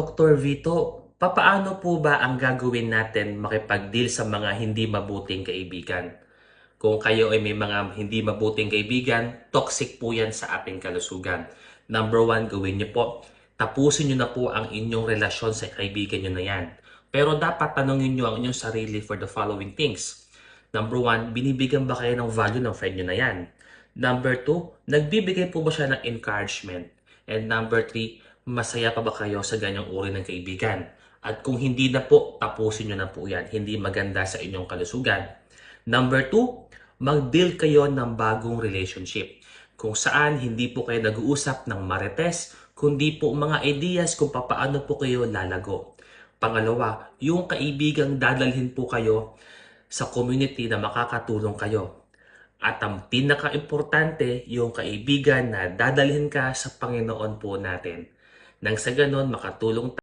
Dr. Vito, papaano po ba ang gagawin natin makipag-deal sa mga hindi mabuting kaibigan? Kung kayo ay may mga hindi mabuting kaibigan, toxic po yan sa ating kalusugan. Number one, gawin niyo po, tapusin niyo na po ang inyong relasyon sa kaibigan niyo na yan. Pero dapat tanongin niyo ang inyong sarili for the following things. Number one, binibigyan ba kayo ng value ng friend niyo na yan? Number two, nagbibigay po ba siya ng encouragement? And number three, masaya pa ba kayo sa ganyang uri ng kaibigan? At kung hindi na po, tapusin nyo na po yan. Hindi maganda sa inyong kalusugan. Number two, mag-build kayo ng bagong relationship. Kung saan hindi po kayo nag-uusap ng marites, kundi po mga ideas kung paano po kayo lalago. Pangalawa, yung kaibigang dadalhin po kayo sa community na makakatulong kayo. At ang pinaka-importante, yung kaibigan na dadalhin ka sa Panginoon po natin. Nang sa ganon, makatulong